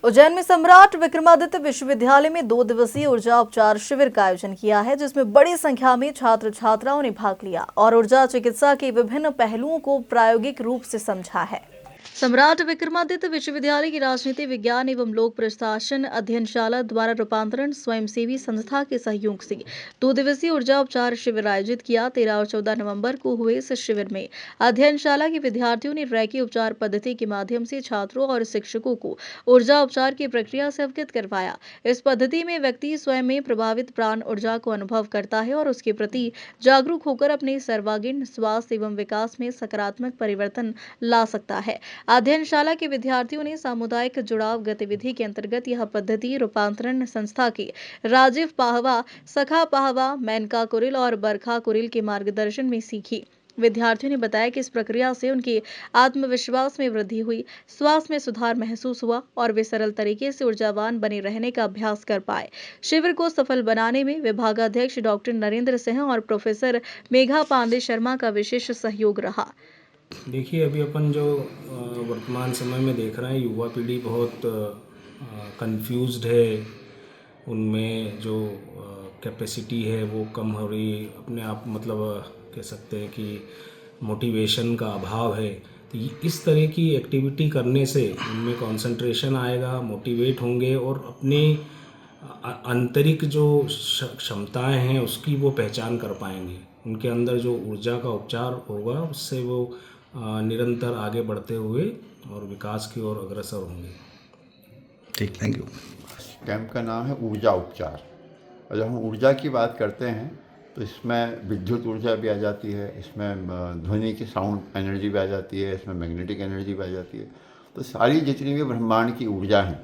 उज्जैन में सम्राट विक्रमादित्य विश्वविद्यालय में 2 दिवसीय ऊर्जा उपचार शिविर का आयोजन किया है, जिसमें बड़ी संख्या में छात्र छात्राओं ने भाग लिया और ऊर्जा चिकित्सा के विभिन्न पहलुओं को प्रायोगिक रूप से समझा है। सम्राट विक्रमादित्य विश्वविद्यालय की राजनीति विज्ञान एवं लोक प्रशासन अध्ययनशाला द्वारा रूपांतरण स्वयंसेवी संस्था के सहयोग से 2 दिवसीय ऊर्जा उपचार शिविर आयोजित किया। 13 और 14 नवंबर को हुए इस शिविर में अध्ययनशाला के विद्यार्थियों ने रेकी उपचार पद्धति के माध्यम से छात्रों और शिक्षकों को ऊर्जा उपचार की प्रक्रिया से अवगत करवाया। इस पद्धति में व्यक्ति स्वयं में प्रभावित प्राण ऊर्जा को अनुभव करता है और उसके प्रति जागरूक होकर अपने सर्वांगीण स्वास्थ्य एवं विकास में सकारात्मक परिवर्तन ला सकता है। अध्ययनशाला के विद्यार्थियों ने सामुदायिक जुड़ाव गतिविधि के अंतर्गत यह पद्धति रूपांतरण संस्था के राजीव पाहवा, सखा पाहवा, मेनका कुरिल और बरखा कुरिल के मार्गदर्शन में सीखी। विद्यार्थियों ने बताया कि इस प्रक्रिया से उनके आत्मविश्वास में वृद्धि हुई, स्वास्थ्य में सुधार महसूस हुआ और वे सरल तरीके से ऊर्जावान बने रहने का अभ्यास कर पाए। शिविर को सफल बनाने में विभागाध्यक्ष डॉक्टर नरेंद्र सिंह और प्रोफेसर मेघा पांडे शर्मा का विशेष सहयोग रहा। देखिए, अभी अपन जो वर्तमान समय में देख रहे हैं, युवा पीढ़ी बहुत कंफ्यूज्ड है। उनमें जो कैपेसिटी है वो कम हो रही, अपने आप मतलब कह सकते हैं कि मोटिवेशन का अभाव है। तो इस तरह की एक्टिविटी करने से उनमें कंसंट्रेशन आएगा, मोटिवेट होंगे और अपने आंतरिक जो क्षमताएं हैं उसकी वो पहचान कर पाएंगे। उनके अंदर जो ऊर्जा का उपचार होगा उससे वो निरंतर आगे बढ़ते हुए और विकास की ओर अग्रसर होंगे। ठीक, थैंक यू। कैंप का नाम है ऊर्जा उपचार, और जब हम ऊर्जा की बात करते हैं तो इसमें विद्युत ऊर्जा भी आ जाती है, इसमें ध्वनि की साउंड एनर्जी भी आ जाती है, इसमें मैग्नेटिक एनर्जी भी आ जाती है। तो सारी जितनी भी ब्रह्मांड की ऊर्जा हैं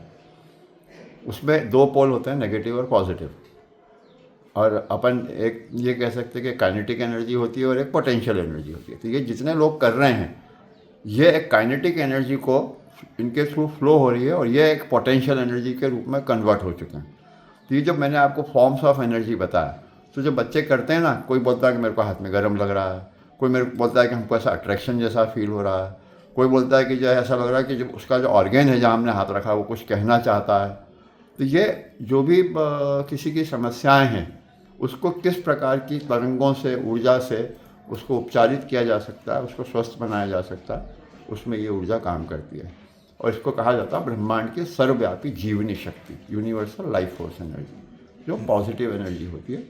उसमें 2 पोल होते हैं, नेगेटिव और पॉजिटिव। और अपन एक ये कह सकते हैं कि काइनेटिक एनर्जी होती है और एक पोटेंशियल एनर्जी होती है। तो ये जितने लोग कर रहे हैं, ये एक काइनेटिक एनर्जी को इनके थ्रू फ्लो हो रही है और ये एक पोटेंशियल एनर्जी के रूप में कन्वर्ट हो चुके हैं। तो ये जब मैंने आपको फॉर्म्स ऑफ एनर्जी बताया, तो जब बच्चे करते हैं ना, कोई बोलता है कि मेरे को हाथ में गर्म लग रहा है, कोई मेरे को बोलता है कि हमको ऐसा अट्रैक्शन जैसा फील हो रहा है, कोई बोलता है कि जो ऐसा लग रहा है कि जब उसका जो ऑर्गेन है जहाँ हमने हाथ रखा है वो कुछ कहना चाहता है। तो ये जो भी किसी की समस्याएं हैं उसको किस प्रकार की तरंगों से, ऊर्जा से उसको उपचारित किया जा सकता है, उसको स्वस्थ बनाया जा सकता है, उसमें ये ऊर्जा काम करती है। और इसको कहा जाता है ब्रह्मांड की सर्वव्यापी जीवनी शक्ति, यूनिवर्सल लाइफ फोर्स एनर्जी, जो पॉजिटिव एनर्जी होती है।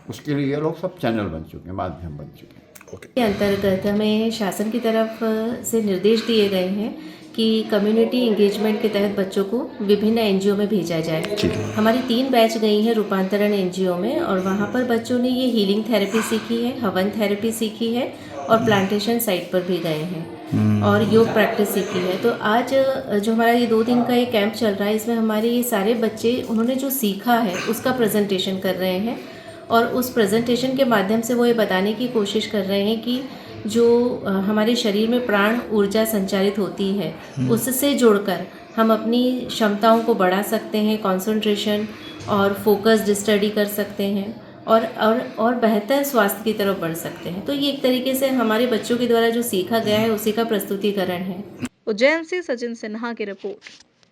उसके लिए ये लोग सब चैनल बन चुके हैं, माध्यम बन चुके हैं। के अंतर्गत हमें शासन की तरफ से निर्देश दिए गए हैं कि कम्युनिटी इंगेजमेंट के तहत बच्चों को विभिन्न एनजीओ में भेजा जाए। हमारी 3 बैच गई हैं रूपांतरण एनजीओ में, और वहाँ पर बच्चों ने ये हीलिंग थेरेपी सीखी है, हवन थेरेपी सीखी है और प्लांटेशन साइट पर भी गए हैं और योग प्रैक्टिस सीखी है। तो आज जो हमारा ये 2 दिन का ये कैंप चल रहा है, इसमें हमारे ये सारे बच्चे उन्होंने जो सीखा है उसका प्रेजेंटेशन कर रहे हैं, और उस प्रेजेंटेशन के माध्यम से वो ये बताने की कोशिश कर रहे हैं कि जो हमारे शरीर में प्राण ऊर्जा संचारित होती है उससे जुड़कर हम अपनी क्षमताओं को बढ़ा सकते हैं, कंसंट्रेशन और फोकस्ड स्टडी कर सकते हैं और बेहतर स्वास्थ्य की तरफ बढ़ सकते हैं। तो ये एक तरीके से हमारे बच्चों के द्वारा जो सीखा गया है उसी का प्रस्तुतिकरण है। उज्जैन से सचिन सिन्हा की रिपोर्ट।